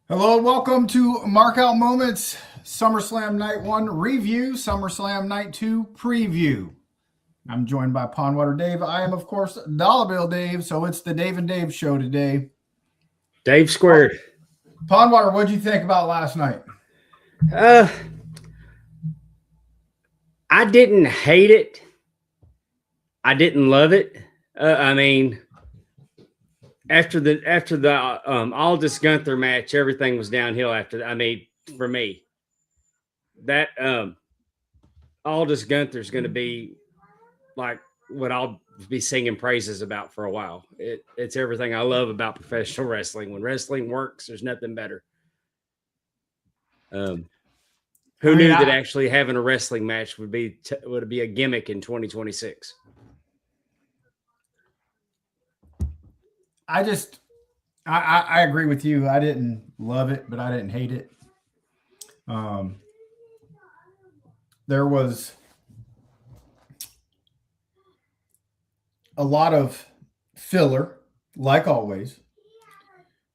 Hello and welcome to Markout Moments SummerSlam Night 1 review, SummerSlam Night 2 preview. I'm joined by Pondwater Dave. I am, of course, Dollar Bill Dave, so it's the Dave and Dave show today. Dave squared. Pondwater, what did you think about last night? I didn't hate it. I didn't love it. After the Aldous Gunther match, everything was downhill after that. For me, that Aldous Gunther is going to be like what I'll be singing praises about for a while. It's everything I love about professional wrestling. When wrestling works, there's nothing better. Who knew that actually having a wrestling match would be a gimmick in 2026? I agree with you. I didn't love it, but I didn't hate it. There was a lot of filler, like always.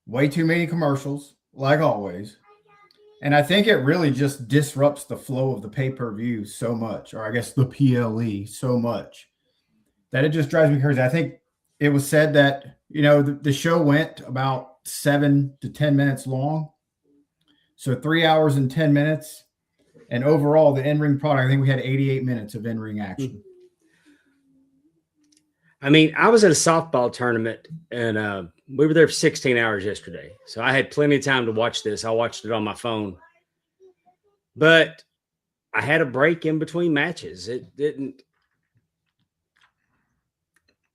Way too many commercials, like always. And I think it really just disrupts the flow of the pay-per-view so much, or I guess the PLE so much, that it just drives me crazy. I think it was said that, the show went about 7 to 10 minutes long. So 3 hours and 10 minutes. And overall, the in-ring product, I think we had 88 minutes of in-ring action. I was at a softball tournament, and we were there for 16 hours yesterday. So I had plenty of time to watch this. I watched it on my phone. But I had a break in between matches.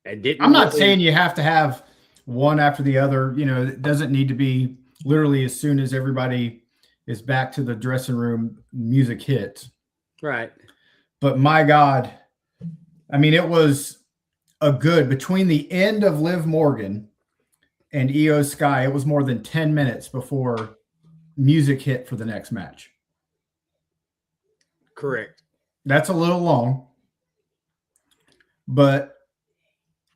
I'm not saying you have to have one after the other. It doesn't need to be literally as soon as everybody is back to the dressing room, music hits. Right. But my God, it was a good, between the end of Liv Morgan and Io Sky, it was more than 10 minutes before music hit for the next match. Correct. That's a little long. But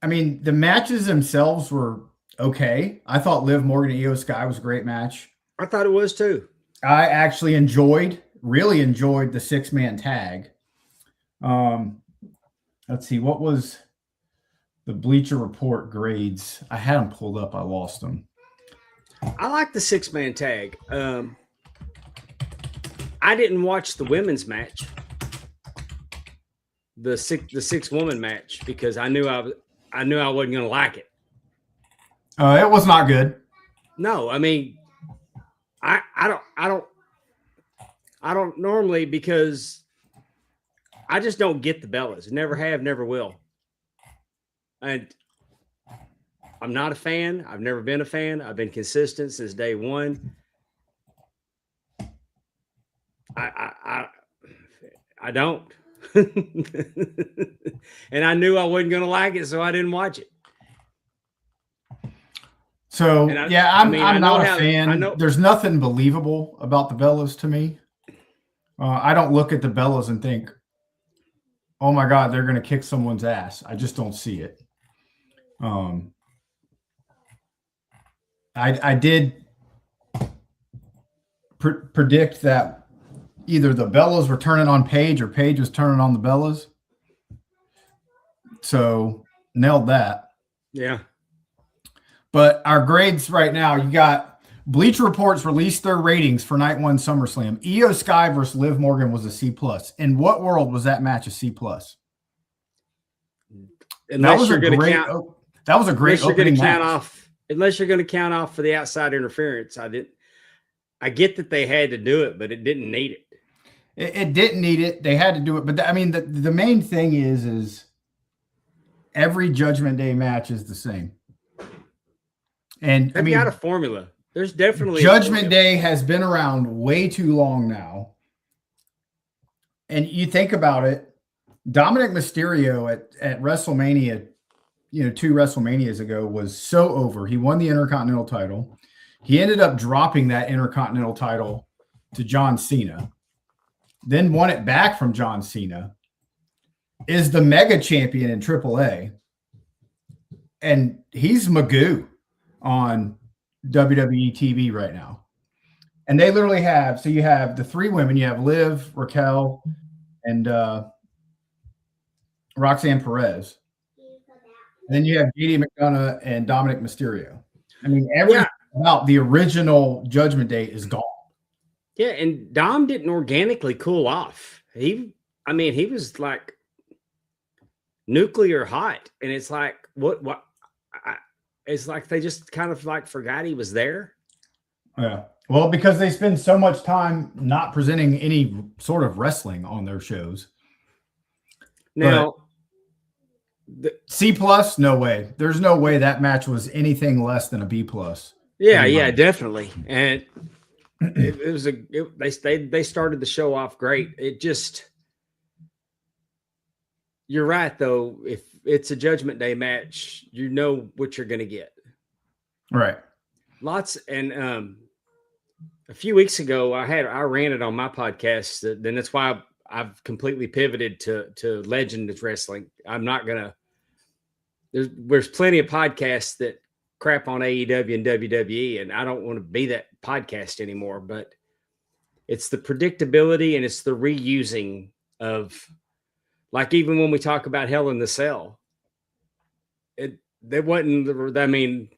the matches themselves were okay. I thought Liv Morgan and Io Sky was a great match. I thought it was too. I actually really enjoyed the 6-man tag. Let's see, what was the Bleacher Report grades? I had them pulled up. I lost them. I like the 6-man tag. I didn't watch the women's match, the six woman match, because I knew I wasn't going to like it. It was not good. No, I don't normally, because I just don't get the Bellas. Never have, never will. And I'm not a fan. I've never been a fan. I've been consistent since day one. I don't. And I knew I wasn't going to like it, so I didn't watch it. So, I'm not a fan. There's nothing believable about the Bellas to me. I don't look at the Bellas and think, oh my God, they're going to kick someone's ass. I just don't see it. I did predict that either the Bellas were turning on Paige or Paige was turning on the Bellas. So nailed that. Yeah. But our grades right now, you got Bleacher Reports released their ratings for Night 1 SummerSlam. Io Sky versus Liv Morgan was a C+. In what world was that match a C+? That was a great opening match. Unless you're going to count off for the outside interference. I get that they had to do it, but it didn't need it. It didn't need it. They had to do it. But the main thing is every Judgment Day match is the same. And they've got a formula. There's definitely Judgment Day has been around way too long now. And you think about it, Dominic Mysterio at WrestleMania, 2 WrestleManias ago, was so over. He won the Intercontinental title. He ended up dropping that Intercontinental title to John Cena, then won it back from John Cena, is the mega champion in AAA, and he's Magoo on WWE TV right now. And they literally have, so you have the three women, you have Liv, Raquel, and Roxanne Perez. And then you have JD McDonough and Dominic Mysterio. I mean, everything about the original Judgment Day is gone. Yeah, and Dom didn't organically cool off. He was like nuclear hot, and it's like it's like they just kind of like forgot he was there. Yeah. Well, because they spend so much time not presenting any sort of wrestling on their shows. Now, C plus, no way. There's no way that match was anything less than a B plus. Yeah, definitely. And they started the show off great. It just, you're right though. If it's a Judgment Day match, you know what you're going to get. Right. A few weeks ago, I ranted on my podcast. Then that's why I've completely pivoted to Legend of Wrestling. I'm not gonna. There's plenty of podcasts that crap on AEW and WWE, and I don't want to be that podcast anymore. But it's the predictability and it's the reusing of, like, even when we talk about Hell in the Cell, there wasn't. I mean,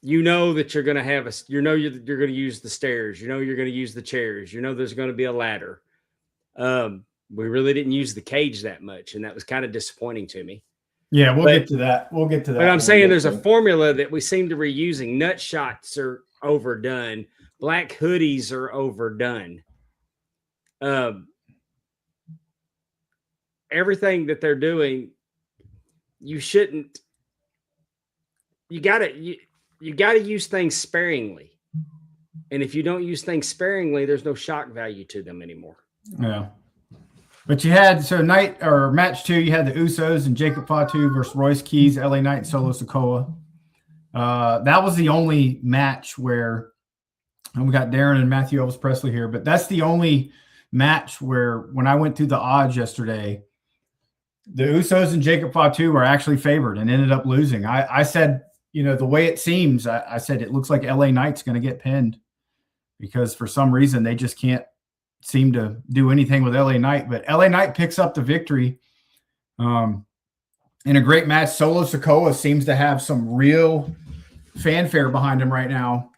you know that you're going to have you're going to use the stairs. You know you're going to use the chairs. You know there's going to be a ladder. We really didn't use the cage that much, and that was kind of disappointing to me. Yeah, we'll get to that. We'll get to that. But I'm saying there's a formula that we seem to be reusing. Nut shots are overdone. Black hoodies are overdone. Everything that they're doing, you shouldn't. You got to use things sparingly. And if you don't use things sparingly, there's no shock value to them anymore. Yeah. But you had, match 2, you had the Usos and Jacob Fatu versus Royce Keys, LA Knight, and Solo Sikoa. That was the only match where, and we got Darren and Matthew Elvis Presley here, but that's the only match where when I went through the odds yesterday, the Usos and Jacob Fatu were actually favored and ended up losing. I said, the way it seems, I said it looks like LA Knight's going to get pinned because for some reason they just can't seem to do anything with LA Knight. But LA Knight picks up the victory in a great match. Solo Sikoa seems to have some real fanfare behind him right now.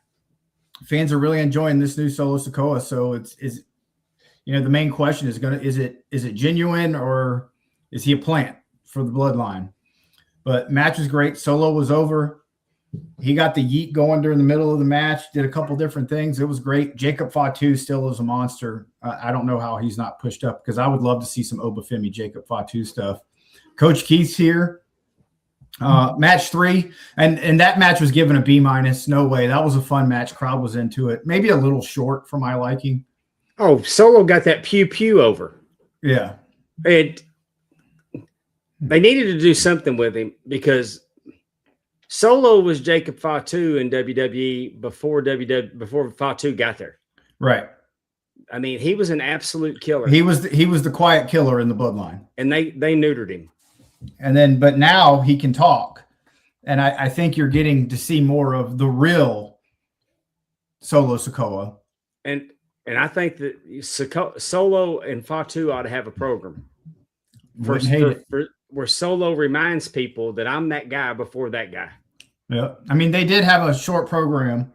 Fans are really enjoying this new Solo Sikoa. So the main question is is it genuine or is he a plant for the bloodline? But match was great. Solo was over. He got the yeet going during the middle of the match, did a couple different things. It was great. Jacob Fatu still is a monster. I don't know how he's not pushed up because I would love to see some Obafemi Jacob Fatu stuff. Coach Keith's here. Match 3. And that match was given a B-. No way. That was a fun match. Crowd was into it. Maybe a little short for my liking. Oh, Solo got that pew over. Yeah. They needed to do something with him because Solo was Jacob Fatu in WWE before Fatu got there. Right. I mean, he was an absolute killer. He was the quiet killer in the bloodline. And they neutered him. But now he can talk. And I think you're getting to see more of the real Solo Sikoa. And I think that Solo and Fatu ought to have a program. Where Solo reminds people that I'm that guy before that guy. Yeah. I mean, they did have a short program,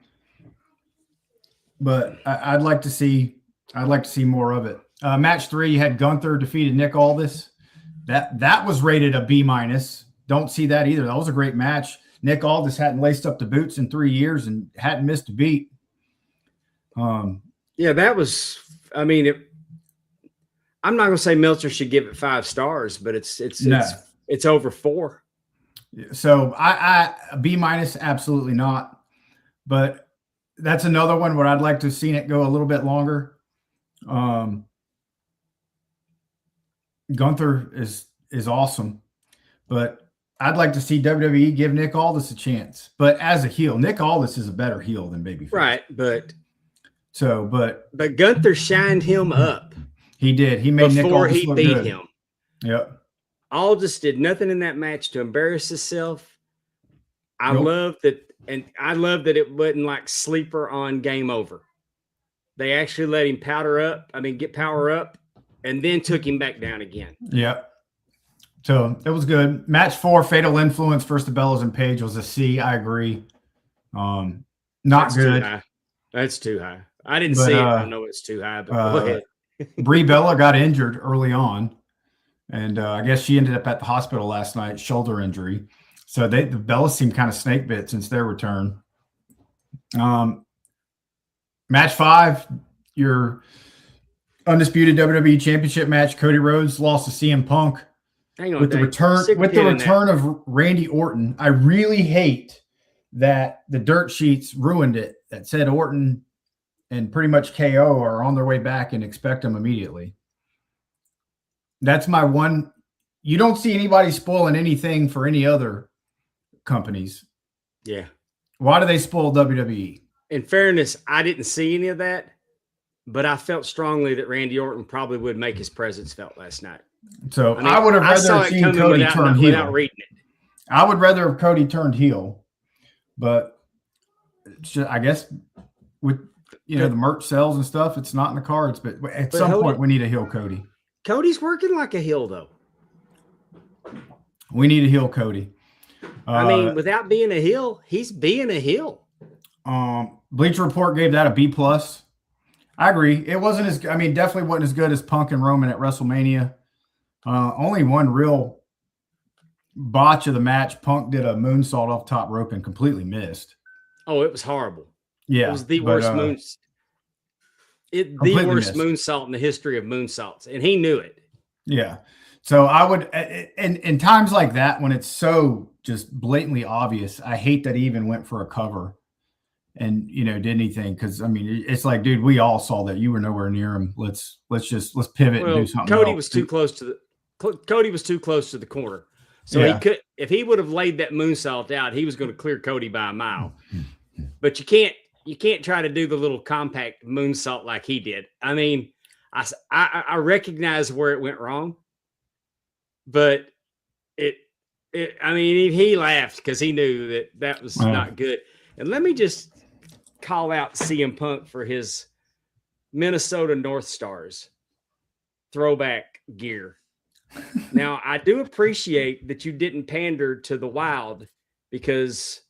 but I'd like to see more of it. Match 3, you had Gunther defeated Nick Aldis. That was rated a B-. Don't see that either. That was a great match. Nick Aldis hadn't laced up the boots in 3 years and hadn't missed a beat. Yeah, that was, I mean, I'm not going to say Meltzer should give it 5 stars, but it's over 4. So I B-, absolutely not. But that's another one where I'd like to have seen it go a little bit longer. Gunther is awesome, but I'd like to see WWE give Nick Aldis a chance. But as a heel, Nick Aldis is a better heel than babyface. Right, but Gunther shined him up. He did. He made Nick Aldis look good. Before he beat him. Yep. Aldis did nothing in that match to embarrass himself. I love that And I love that it wasn't like sleeper on game over. They actually let him get power up, and then took him back down again. Yep. So it was good. Match 4, Fatal Influence versus the Bellas and Page was a C. I agree. Not That's good. Too high. That's too high. I didn't see it. I know it's too high, but go ahead. Brie Bella got injured early on, and I guess she ended up at the hospital last night, shoulder injury. So the Bellas seem kind of snake bit since their return. Match 5, your undisputed WWE Championship match. Cody Rhodes lost to CM Punk. Hang on, with the return of Randy Orton. I really hate that the dirt sheets ruined it. That said Orton and pretty much KO are on their way back and expect them immediately. That's my one. You don't see anybody spoiling anything for any other companies. Yeah. Why do they spoil WWE? In fairness, I didn't see any of that, but I felt strongly that Randy Orton probably would make his presence felt last night. So I would have rather seen Cody turn heel. Without reading it. I would rather have Cody turned heel, but I guess with the merch sales and stuff, it's not in the cards. But at some point, we need a heel Cody. Cody's working like a heel, though. We need a heel Cody. Without being a heel, he's being a heel. Bleacher Report gave that a B+. I agree. It wasn't definitely wasn't as good as Punk and Roman at WrestleMania. Only one real botch of the match. Punk did a moonsault off top rope and completely missed. Oh, it was horrible. Yeah. It was the worst moonsault in the history of moonsaults, and he knew it. Yeah. So I would, in times like that, when it's so just blatantly obvious, I hate that he even went for a cover and, did anything. Cause it's like, dude, we all saw that you were nowhere near him. Let's pivot and do something. Cody was too close to the corner. So he could, if he would have laid that moonsault out, he was going to clear Cody by a mile. But you can't try to do the little compact moonsault like he did. I recognize where it went wrong, but he laughed because he knew that was not good. And let me just call out CM Punk for his Minnesota North Stars throwback gear. Now, I do appreciate that you didn't pander to the Wild because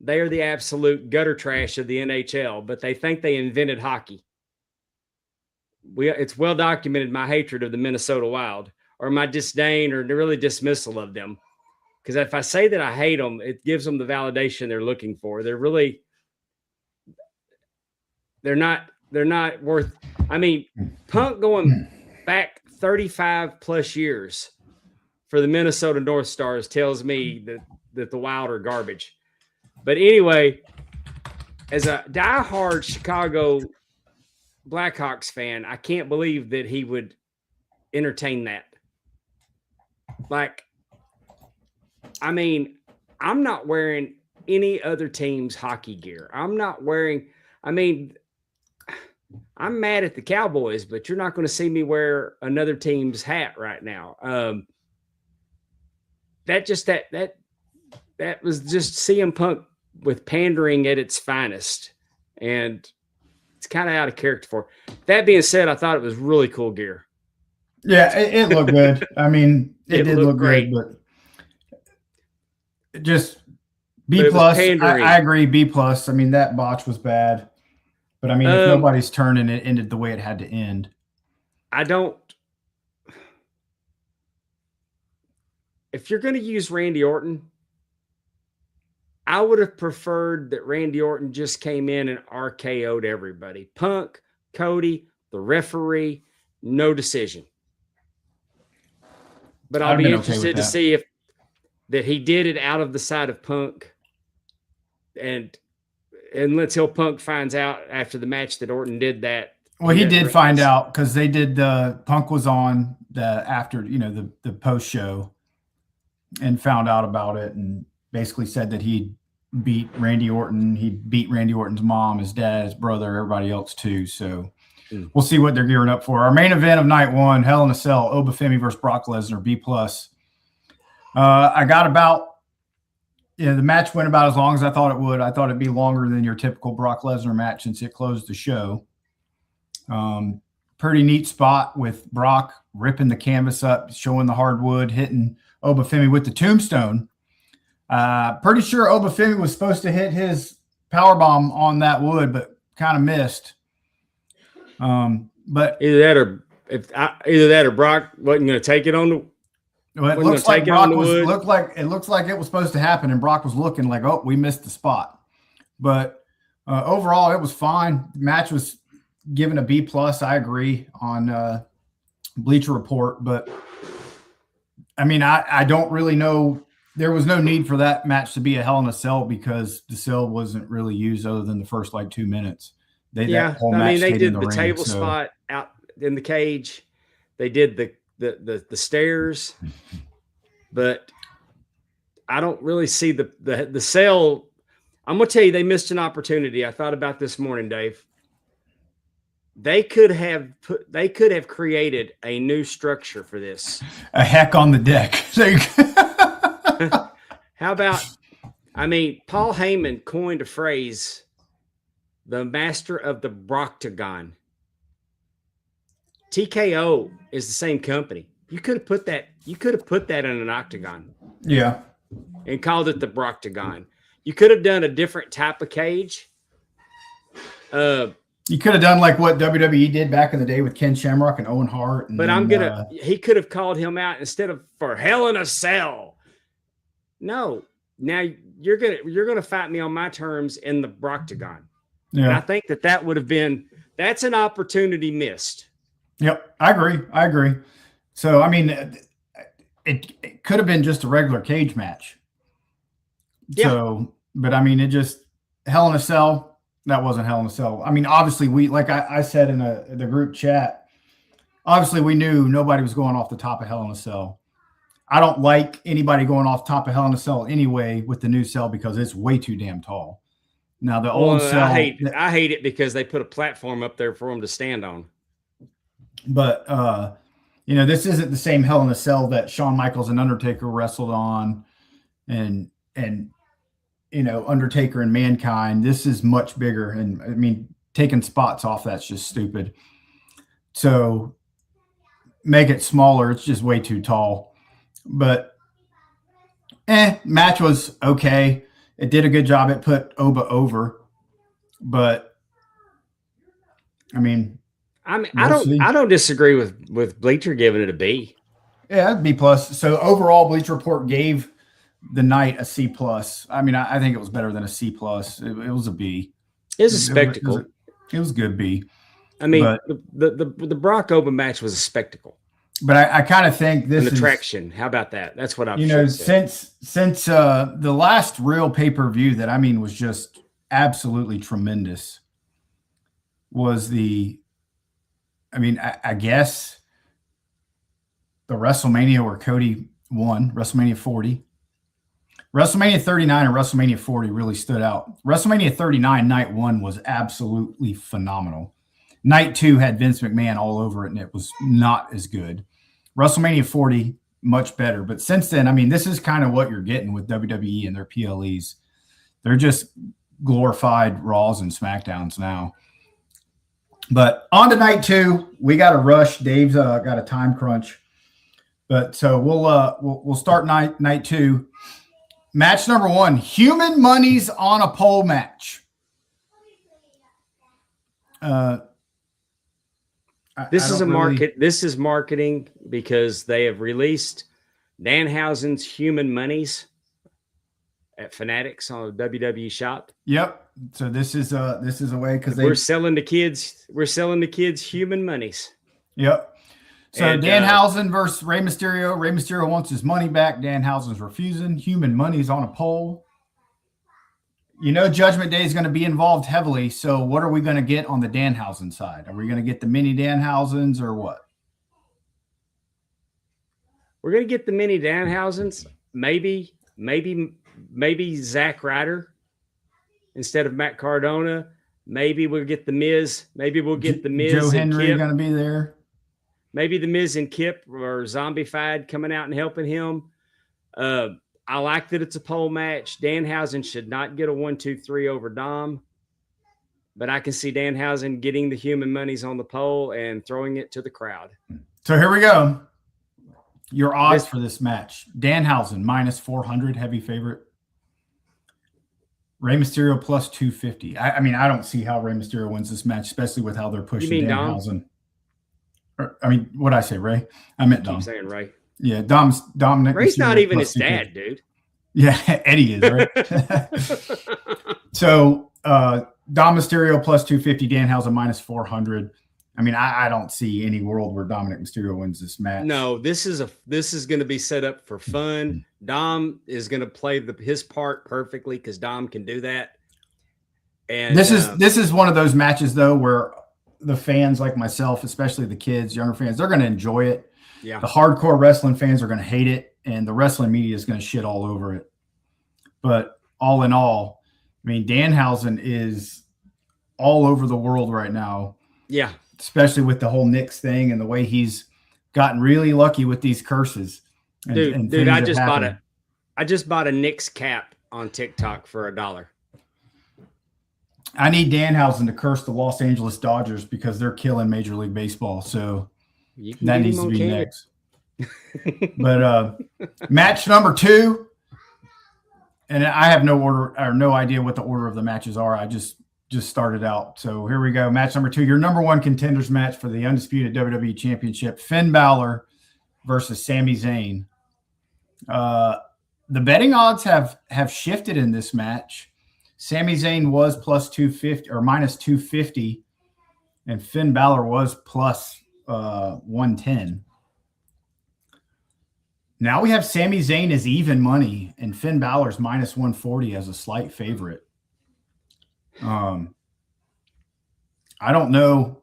they are the absolute gutter trash of the NHL, but they think they invented hockey. It's well documented my hatred of the Minnesota Wild, or my disdain or really dismissal of them. Because if I say that I hate them, it gives them the validation they're looking for. They're not worth. Punk going back 35 plus years for the Minnesota North Stars tells me that the Wild are garbage. But anyway, as a diehard Chicago Blackhawks fan, I can't believe that he would entertain that. I'm not wearing any other team's hockey gear. I'm mad at the Cowboys, but you're not going to see me wear another team's hat right now. That was just CM Punk with pandering at its finest, and it's kind of out of character for it. That being said, I thought it was really cool gear. Yeah, it looked good. It did look great, but just B+. I agree, B+. That botch was bad. But if nobody's turning, it ended the way it had to end. If you're going to use Randy Orton, I would have preferred that Randy Orton just came in and RKO'd everybody. Punk, Cody, the referee, no decision. But I'll be interested to see if that he did it out of the side of Punk. And until Punk finds out after the match that Orton did that. Well, he did find out because they did Punk was on after the post show and found out about it and basically said that he beat Randy Orton. He beat Randy Orton's mom, his dad, his brother, everybody else too. So we'll see what they're gearing up for. Our main event of night 1, Hell in a Cell, Obafemi versus Brock Lesnar, B+. I got about Yeah, the match went about as long as I thought it would. I thought it'd be longer than your typical Brock Lesnar match since it closed the show. Pretty neat spot with Brock ripping the canvas up, showing the hardwood, hitting Obafemi with the tombstone. Pretty sure Obafemi was supposed to hit his powerbomb on that wood, but kind of missed. But either that or Brock wasn't going to take it on the. Well, it looks like Brock looks like it was supposed to happen, and Brock was looking like, oh, we missed the spot. But overall, it was fine. The match was given a B plus. I agree on Bleacher Report, but I mean, I don't really know. There was no need for that match to be a Hell in a Cell because the cell wasn't really used other than the first like 2 minutes. They did the table spot out in the cage. They did the stairs, but I don't really see the cell. I'm gonna tell you, they missed an opportunity. I thought about this morning, Dave. They could have created a new structure for this. A heck on the deck. How about? I mean, Paul Heyman coined a phrase, "the master of the Broctagon." TKO is the same company. You could have put that. You could have put that in an octagon. Yeah. And called it the Broctagon. You could have done a different type of cage. You could have done like what WWE did back in the day with Ken Shamrock and Owen Hart. And but then, he could have called him out instead of for Hell in a Cell. No. Now you're gonna fight me on my terms in the Broctagon. Yeah. And I think that would have been that's an opportunity missed. Yep, I agree. So I mean, it could have been just a regular cage match. Yeah. So, but I mean, it just Hell in a Cell. That wasn't Hell in a Cell. I mean, obviously we, like I said in the group chat, obviously we knew nobody was going off the top of Hell in a Cell. I don't like anybody going off top of Hell in a Cell anyway with the new cell because it's way too damn tall. Now the old cell, I hate it because they put a platform up there for them to stand on. But this isn't the same Hell in a Cell that Shawn Michaels and Undertaker wrestled on, and Undertaker and Mankind. This is much bigger, and I mean, taking spots off that's just stupid. So make it smaller. It's just way too tall. But match was okay. It did a good job. It put Oba over. But I don't disagree with Bleacher giving it a B. Yeah, B plus. So overall, Bleacher Report gave the night a C plus. I mean, I think it was better than a C plus. It was a B. It was a spectacle. It was a good B. I mean, but the Brock Oba match was a spectacle. But I kind of think this is an attraction. How about that? That's what I'm. Since the last real pay-per-view that was just absolutely tremendous was I guess the WrestleMania where Cody won, WrestleMania 40. WrestleMania 39 and WrestleMania 40 really stood out. WrestleMania 39 night 1 was absolutely phenomenal. Night 2 had Vince McMahon all over it, and it was not as good. WrestleMania 40, much better. But since then, this is kind of what you're getting with WWE and their PLEs. They're just glorified Raws and SmackDowns now. But on to night 2, we got to rush. Dave's got a time crunch. But so we'll start night 2. Match number 1, Human Monies on a pole match. This is marketing because they have released Danhausen's Human Monies at Fanatics on the WWE shop. Yep. So this is a way because we're selling the kids Human Monies. Yep. So Danhausen versus Rey Mysterio. Rey Mysterio wants his money back. Danhausen's refusing. Human Money's on a pole. Judgment Day is going to be involved heavily. So what are we going to get on the Danhausen side? Are we going to get the mini Danhausens or what? We're going to get the mini Danhausens. Maybe Zack Ryder instead of Matt Cardona. Maybe we'll get the Miz. Maybe we'll get the Miz. Joe Henry going to be there. Maybe the Miz and Kip or Zombified coming out and helping him. I like that it's a pole match. Danhausen should not get a 1-2-3 over Dom, but I can see Danhausen getting the human monies on the pole and throwing it to the crowd. So here we go. Your odds for this match. Danhausen minus 400, heavy favorite. Rey Mysterio plus 250. I mean, I don't see how Rey Mysterio wins this match, especially with how they're pushing Danhausen. I mean, what did I say, Ray? I meant Dom. Keep saying Ray. Yeah, Dominic. Ray's not even his dad, dude. Yeah, Eddie is, right? So Dom Mysterio plus 250, Danhausen minus 400. I mean, I don't see any world where Dominic Mysterio wins this match. No, this is going to be set up for fun. Dom is going to play his part perfectly because Dom can do that. And this is one of those matches though where the fans like myself, especially the kids, younger fans, they're going to enjoy it. Yeah. The hardcore wrestling fans are going to hate it, and the wrestling media is going to shit all over it. But all in all, I mean, Danhausen is all over the world right now. Yeah. Especially with the whole Knicks thing and the way he's gotten really lucky with these curses. Dude, I just bought a Knicks cap on TikTok for $1. I need Danhausen to curse the Los Angeles Dodgers because they're killing Major League Baseball. So that needs to be next. But match number 2, and I have no order or no idea what the order of the matches are. I just started out. So here we go. Match number 2, your number 1 contenders match for the undisputed WWE Championship, Finn Balor versus Sami Zayn. The betting odds have shifted in this match. Sami Zayn was plus 250 or minus 250, and Finn Balor was plus 110. Now we have Sami Zayn as even money, and Finn Balor's minus 140 as a slight favorite. I don't know.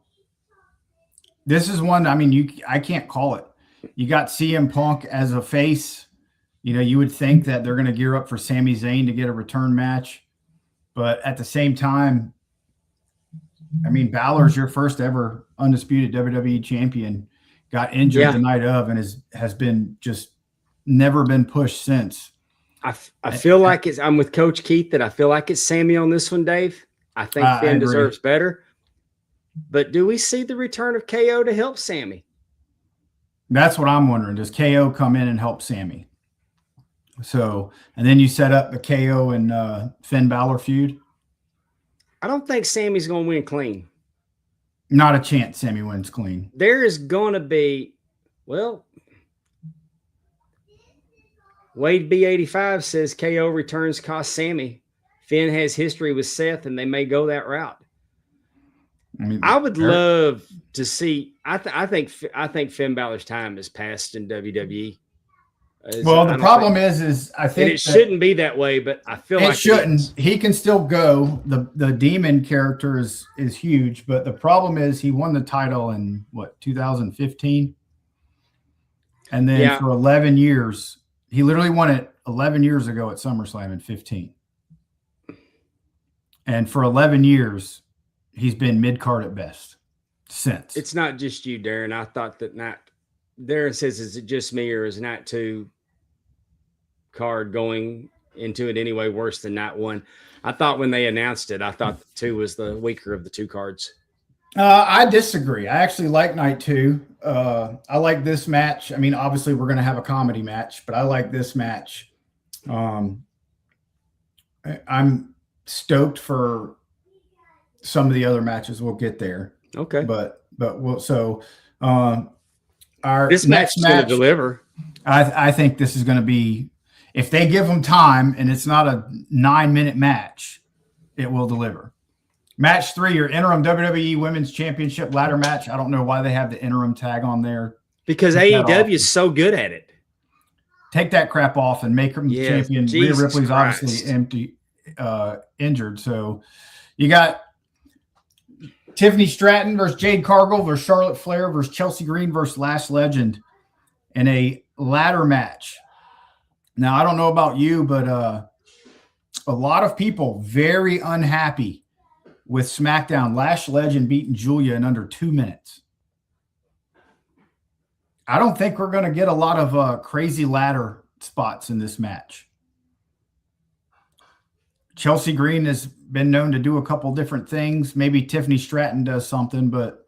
This is one, I mean, I can't call it. You got CM Punk as a face. You know, you would think that they're going to gear up for Sami Zayn to get a return match. But at the same time, I mean, Balor's your first ever undisputed WWE champion. Got injured the night of and has been just never been pushed since. I feel like I'm with Coach Keith that I feel like it's Sammy on this one, Dave. I think Finn deserves better. But do we see the return of KO to help Sammy? That's what I'm wondering. Does KO come in and help Sammy? So, and then you set up the KO and Finn Balor feud? I don't think Sammy's going to win clean. Not a chance Sammy wins clean. There is going to be, well, Wade B85 says KO returns cost Sammy. Finn has history with Seth, and they may go that route. I mean, I would love to see. I think Finn Balor's time has passed in WWE. Well, the problem is I think it shouldn't be that way, but I feel like it shouldn't. He can still go. The demon character is huge, but the problem is he won the title in 2015, and then for 11 years, he literally won it 11 years ago at SummerSlam in 15, and for 11 years, he's been mid-card at best since. It's not just you, Darren. I thought that Darren says, is it just me or is night 2 card going into it anyway worse than night 1? I thought when they announced it, I thought 2 was the weaker of the 2 cards. I disagree. I actually like night 2. I like this match. I mean, obviously we're going to have a comedy match, but I like this match. I'm stoked for some of the other matches. We'll get there. Okay. But we'll, this match is going to deliver. I think this is going to be, if they give them time and it's not a 9-minute match, it will deliver. Match 3, your interim WWE Women's Championship ladder match. I don't know why they have the interim tag on there. Because AEW is so good at it. Take that crap off and make them champion. Rhea Ripley's obviously injured. So you got Tiffany Stratton versus Jade Cargill versus Charlotte Flair versus Chelsea Green versus Lash Legend in a ladder match. Now, I don't know about you, but a lot of people very unhappy with SmackDown. Lash Legend beating Julia in under 2 minutes. I don't think we're going to get a lot of crazy ladder spots in this match. Chelsea Green has been known to do a couple different things. Maybe Tiffany Stratton does something, but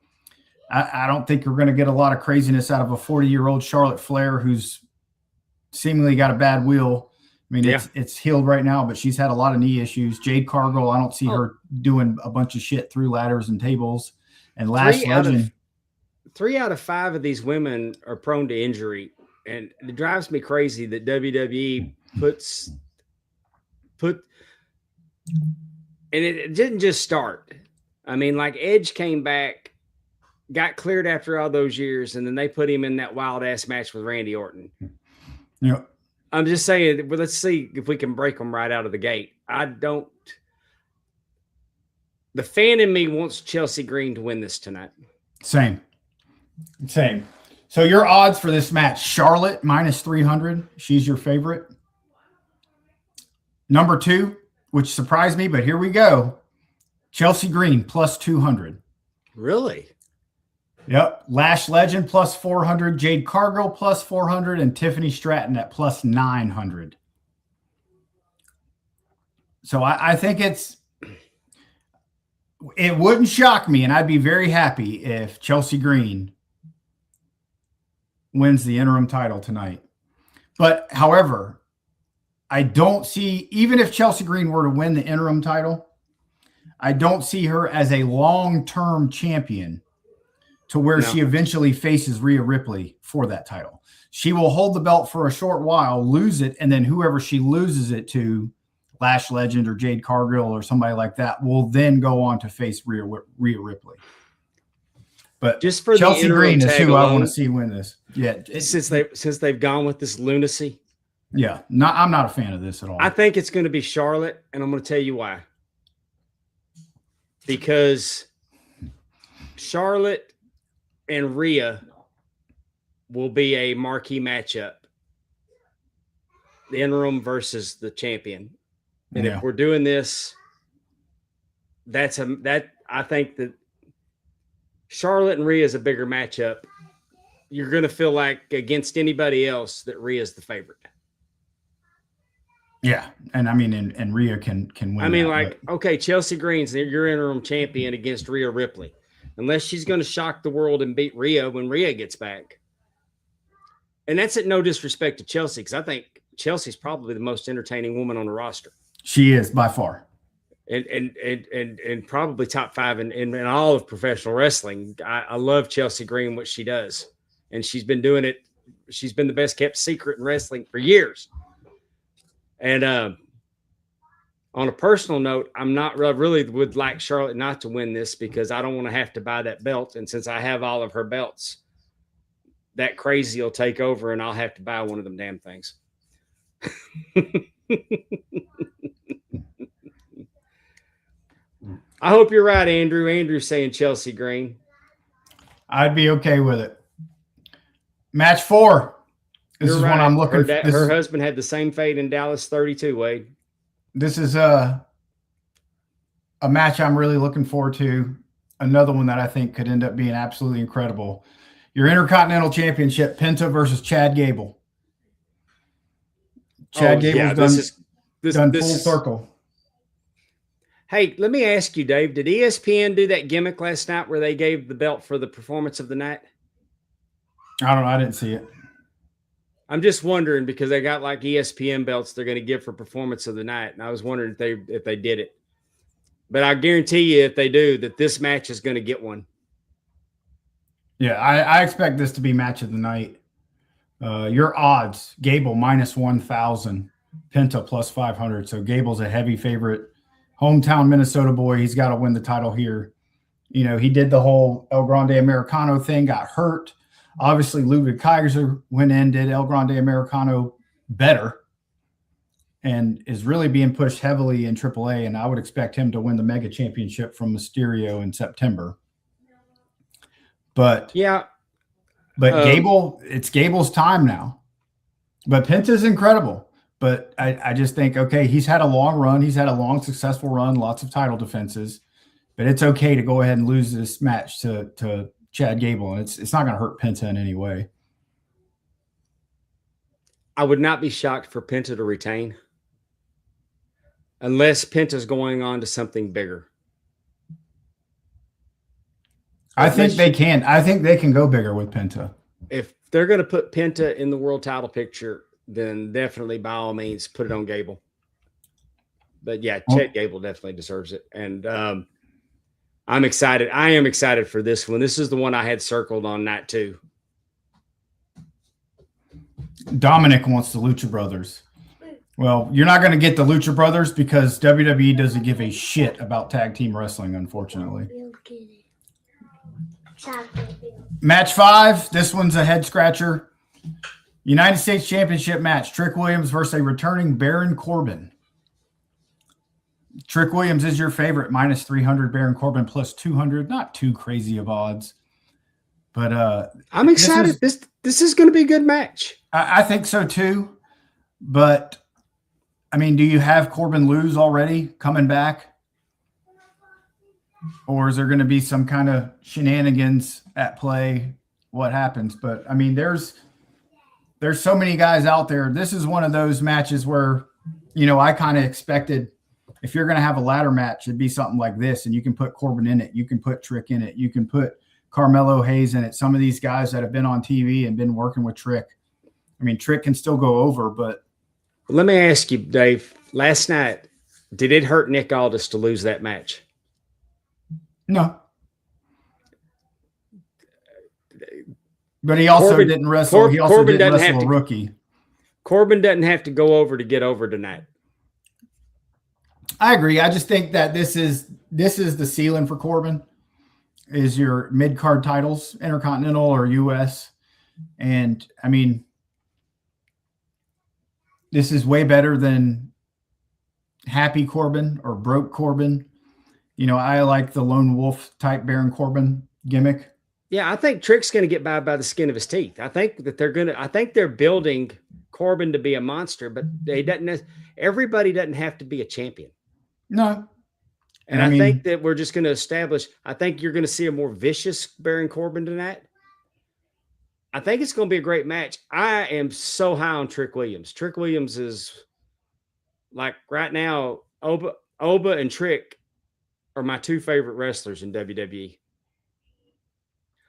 I don't think you're going to get a lot of craziness out of a 40-year-old Charlotte Flair who's seemingly got a bad wheel. I mean, it's healed right now, but she's had a lot of knee issues. Jade Cargill, I don't see her doing a bunch of shit through ladders and tables. And Lash Legend. 3 out of 5 of these women are prone to injury. And it drives me crazy that WWE and it didn't just start. I mean, like Edge came back, got cleared after all those years, and then they put him in that wild ass match with Randy Orton. Yeah. I'm just saying, well, let's see if we can break them right out of the gate. The fan in me wants Chelsea Green to win this tonight. Same. So your odds for this match, Charlotte minus 300. She's your favorite. Number 2, which surprised me, but here we go. Chelsea Green plus 200. Really? Yep. Lash Legend plus 400, Jade Cargill plus 400, and Tiffany Stratton at plus 900. So I think it wouldn't shock me, and I'd be very happy if Chelsea Green wins the interim title tonight. But however, I don't see, even if Chelsea Green were to win the interim title, I don't see her as a long-term champion to where she eventually faces Rhea Ripley for that title. She will hold the belt for a short while, lose it, and then whoever she loses it to, Lash Legend or Jade Cargill or somebody like that, will then go on to face Rhea Ripley. But just for Chelsea Green is who I want to see win this. Yeah, since they've gone with this lunacy. Yeah, I'm not a fan of this at all. I think it's going to be Charlotte, and I'm going to tell you why. Because Charlotte and Rhea will be a marquee matchup. The interim versus the champion. And if we're doing this, I think that Charlotte and Rhea is a bigger matchup. You're going to feel like against anybody else that Rhea is the favorite. Yeah, and I mean, and Rhea can win. I mean, okay, Chelsea Green's your interim champion against Rhea Ripley. Unless she's going to shock the world and beat Rhea when Rhea gets back. And that's at no disrespect to Chelsea, because I think Chelsea's probably the most entertaining woman on the roster. She is by far. And probably top 5 in all of professional wrestling. I love Chelsea Green, what she does. And she's been doing it. She's been the best kept secret in wrestling for years. And on a personal note, I really would like Charlotte not to win this because I don't want to have to buy that belt. And since I have all of her belts, that crazy will take over and I'll have to buy one of them damn things. I hope you're right, Andrew. Andrew's saying Chelsea Green. I'd be okay with it. Match 4. This is one I'm looking for. Her husband had the same fate in Dallas 32, Wade. This is a match I'm really looking forward to. Another one that I think could end up being absolutely incredible. Your Intercontinental Championship, Penta versus Chad Gable. Chad Gable's done full circle. Hey, let me ask you, Dave, did ESPN do that gimmick last night where they gave the belt for the performance of the night? I don't know. I didn't see it. I'm just wondering because they got like ESPN belts they're going to give for performance of the night. And I was wondering if they did it. But I guarantee you if they do that this match is going to get one. Yeah, I expect this to be match of the night. Your odds, Gable minus 1,000, Penta plus 500. So Gable's a heavy favorite. Hometown Minnesota boy. He's got to win the title here. You know, he did the whole El Grande Americano thing, got hurt. Obviously, Ludwig Kaiser went in, did El Grande Americano better, and is really being pushed heavily in AAA. And I would expect him to win the Mega Championship from Mysterio in September. But Gable, it's Gable's time now. But Penta's incredible. But I just think, okay, he's had a long run. He's had a long, successful run, lots of title defenses. But it's okay to go ahead and lose this match to Chad Gable. And it's not going to hurt Penta in any way. I would not be shocked for Penta to retain. unless Penta's going on to something bigger. I think they can. I think they can go bigger with Penta. If they're going to put Penta in the world title picture, then definitely, by all means, put it on Gable. But yeah, Chad Gable definitely deserves it. And I'm excited. I am excited for this one. This is the one I had circled on night 2. Dominic wants the Lucha Brothers. Well, you're not going to get the Lucha Brothers because WWE doesn't give a shit about tag team wrestling, unfortunately. Match 5. This one's a head scratcher. United States Championship match. Trick Williams versus a returning Baron Corbin. Trick Williams is your favorite, minus 300. Baron Corbin plus 200. Not too crazy of odds. But I'm excited. This is going to be a good match. I think so too. But, I mean, do you have Corbin lose already coming back? Or is there going to be some kind of shenanigans at play? What happens? But, I mean, there's so many guys out there. This is one of those matches where, you know, I kind of expected if you're going to have a ladder match, it'd be something like this. And you can put Corbin in it. You can put Trick in it. You can put Carmelo Hayes in it. Some of these guys that have been on TV and been working with Trick. I mean, Trick can still go over, but. Let me ask you, Dave, last night, did it hurt Nick Aldis to lose that match? No. But he also didn't wrestle. He also didn't wrestle a rookie. Corbin doesn't have to go over to get over tonight. I agree. I just think that this is the ceiling for Corbin is your mid-card titles, Intercontinental or US. And, I mean, this is way better than Happy Corbin or Broke Corbin. You know, I like the lone wolf type Baron Corbin gimmick. Yeah, I think Trick's going to get by the skin of his teeth. I think that they're building Corbin to be a monster, but everybody doesn't have to be a champion. No. And I think that we're just going to establish, I think you're going to see a more vicious Baron Corbin tonight. I think it's going to be a great match. I am so high on Trick Williams. Trick Williams is like right now, Oba and Trick are my 2 favorite wrestlers in WWE.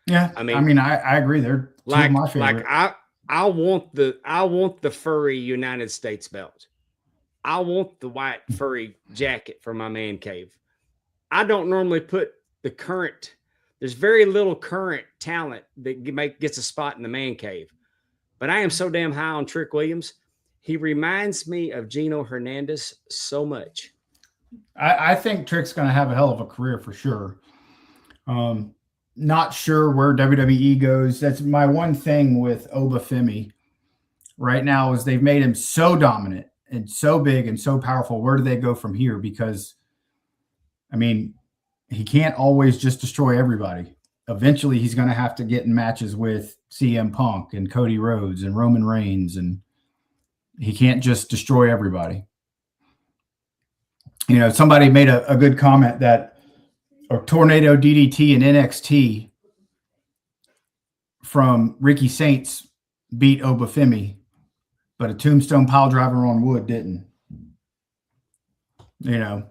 Yeah. I mean, I agree. They're 2 of my favorite. Like I want the furry United States belt. I want the white furry jacket for my man cave. I don't normally put there's very little current talent that gets a spot in the man cave. But I am so damn high on Trick Williams. He reminds me of Gino Hernandez so much. I think Trick's going to have a hell of a career for sure. Not sure where WWE goes. That's my one thing with Oba Femi right now is they've made him so dominant and so big and so powerful. Where do they go from here? Because, I mean, he can't always just destroy everybody. Eventually, he's going to have to get in matches with CM Punk and Cody Rhodes and Roman Reigns, and he can't just destroy everybody. You know, somebody made a good comment that a tornado DDT in NXT from Ricky Saints beat Oba Femi, but a tombstone pile driver on wood didn't. You know.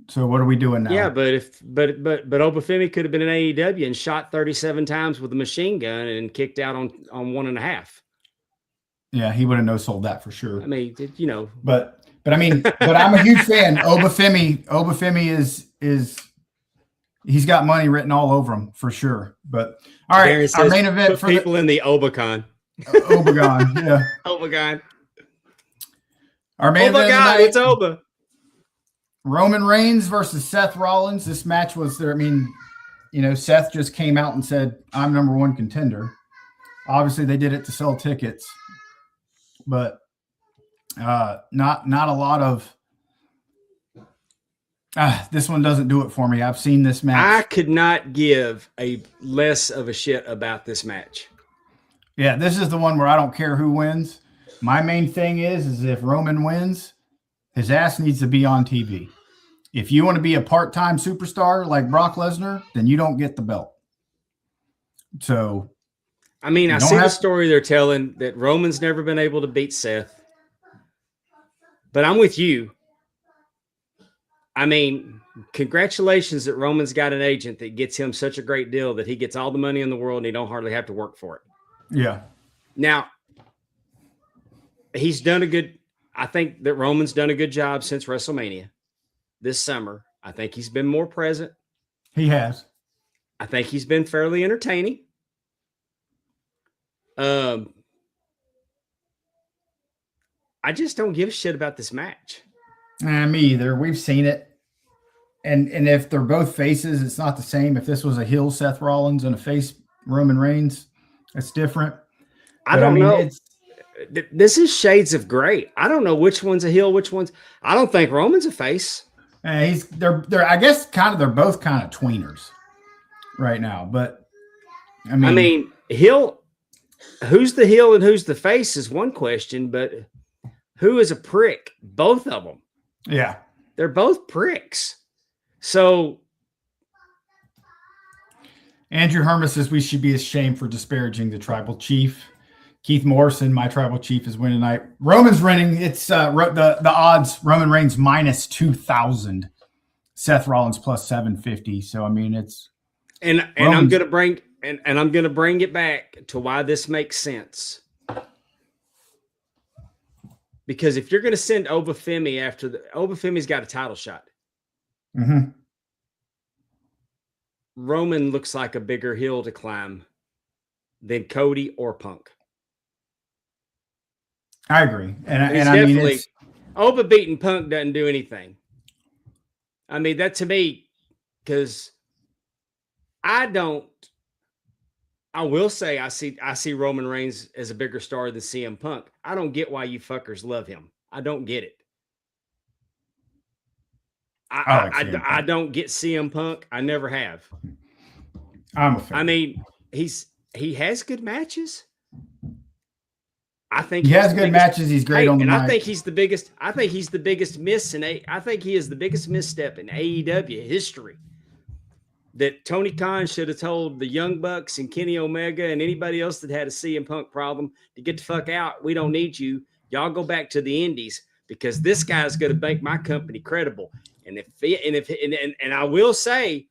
So what are we doing now? Yeah, but Oba Femi could have been in AEW and shot 37 times with a machine gun and kicked out on 1.5. Yeah, he would have no-sold that for sure. I mean, you know. But I mean, but I'm a huge fan. Oba Femi is he's got money written all over him for sure. But all right, our main event for people in the Obacon. Obagon, yeah. Obagon. Our main event tonight, it's Oba. Roman Reigns versus Seth Rollins. This match was there. I mean, you know, Seth just came out and said, "I'm #1 contender." Obviously, they did it to sell tickets, but not a lot of. This one doesn't do it for me. I've seen this match. I could not give a less of a shit about this match. Yeah, this is the one where I don't care who wins. My main thing is if Roman wins, his ass needs to be on TV. If you want to be a part-time superstar like Brock Lesnar, then you don't get the belt. So, I mean, I see the story they're telling that Roman's never been able to beat Seth. But I'm with you. I mean, congratulations that Roman's got an agent that gets him such a great deal that he gets all the money in the world and he don't hardly have to work for it. Yeah. Now, he's done a good. I think that Roman's done a good job since WrestleMania this summer. I think he's been more present. He has. I think he's been fairly entertaining. I just don't give a shit about this match. Me either. We've seen it. And if they're both faces, it's not the same. If this was a heel Seth Rollins and a face Roman Reigns, it's different. I don't know. This is shades of gray. I don't know which one's a heel, which one's. I don't think Roman's a face. They're I guess they're both kind of tweeners right now. But I mean heel. Who's the heel and who's the face is one question, but who is a prick? Both of them. Yeah, they're both pricks. So Andrew Hermes says we should be ashamed for disparaging the tribal chief. Keith Morrison, my tribal chief, is winning tonight. Roman's winning. It's the odds. Roman Reigns minus 2,000. Seth Rollins plus 750. So I mean, it's and I'm gonna bring it back to why this makes sense. Because if you're gonna send Obafemi Obafemi's got a title shot. Mm-hmm. Roman looks like a bigger hill to climb than Cody or Punk. I agree. And I mean, Oba beating Punk doesn't do anything. I mean, that to me, because I will say I see Roman Reigns as a bigger star than CM Punk. I don't get why you fuckers love him. I don't get it. I don't get CM Punk. I never have. I'm a fan. I mean, he has good matches. I think he has good matches. He's great on the mic. I think he's the biggest. I think he's the biggest miss I think he is the biggest misstep in AEW history. That Tony Khan should have told the Young Bucks and Kenny Omega and anybody else that had a CM Punk problem to get the fuck out. We don't need you. Y'all go back to the Indies because this guy's going to make my company credible. And I will say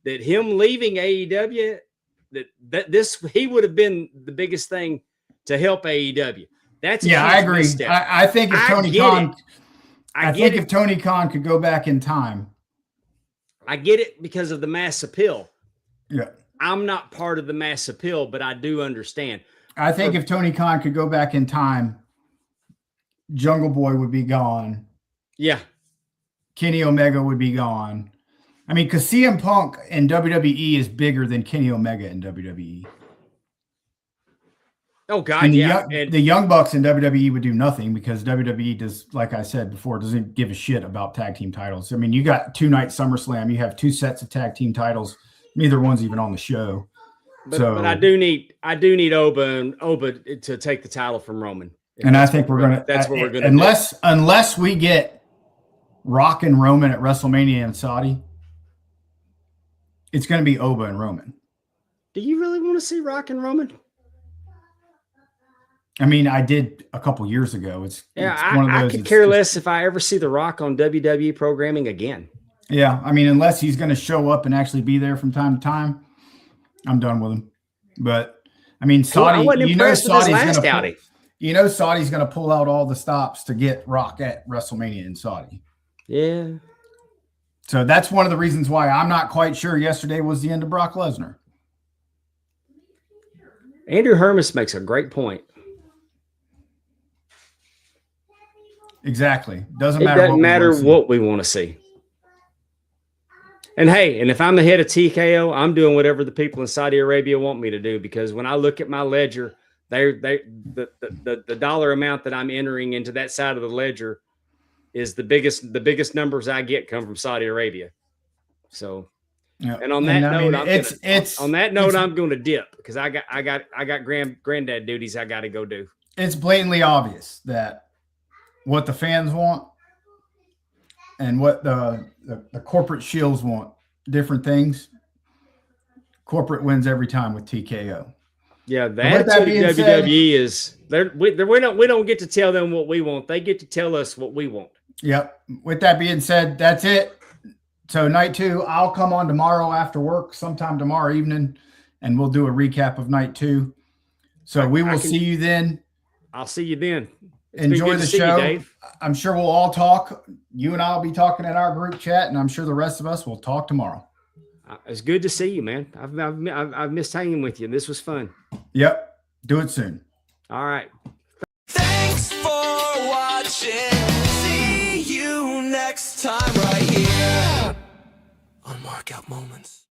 that him leaving AEW, he would have been the biggest thing to help AEW. I agree. I think if Tony Khan could go back in time. I get it because of the mass appeal. Yeah. I'm not part of the mass appeal, but I do understand. I think if Tony Khan could go back in time, Jungle Boy would be gone. Yeah. Kenny Omega would be gone. I mean, because CM Punk in WWE is bigger than Kenny Omega in WWE. Oh, God, and the Young Bucks in WWE would do nothing because WWE does, like I said before, doesn't give a shit about tag team titles. I mean, you got 2-night SummerSlam. You have 2 sets of tag team titles. Neither one's even on the show. But I do need Oba to take the title from Roman. And I think that's what we're going to unless we get Rock and Roman at WrestleMania in Saudi, it's going to be Oba and Roman. Do you really want to see Rock and Roman? I mean, I did a couple years ago. It's one of those. I could care less if I ever see The Rock on WWE programming again. Yeah, I mean, unless he's going to show up and actually be there from time to time, I'm done with him. But I mean, Saudi, Saudi's going to pull out all the stops to get Rock at WrestleMania in Saudi. Yeah. So that's one of the reasons why I'm not quite sure yesterday was the end of Brock Lesnar. Andrew Hermes makes a great point. Exactly. It doesn't matter what we want to see. And hey, and if I'm the head of TKO, I'm doing whatever the people in Saudi Arabia want me to do, because when I look at my ledger, the dollar amount that I'm entering into that side of the ledger is the biggest numbers I get come from Saudi Arabia. So, yeah. And on that note, I'm going to dip because I got granddad duties I got to go do. It's blatantly obvious that what the fans want and what the corporate shills want, different things. Corporate wins every time with TKO. Yeah, the attitude of WWE is we don't get to tell them what we want. They get to tell us what we want. Yep. With that being said, that's it. So night 2, I'll come on tomorrow after work, sometime tomorrow evening, and we'll do a recap of night 2. So we will see you then. I'll see you then. Enjoy the show. Dave. I'm sure we'll all talk. You and I will be talking in our group chat, and I'm sure the rest of us will talk tomorrow. It's good to see you, man. I've missed hanging with you. This was fun. Yep. Do it soon. All right. Thanks for watching. See you next time right here on Markout Moments.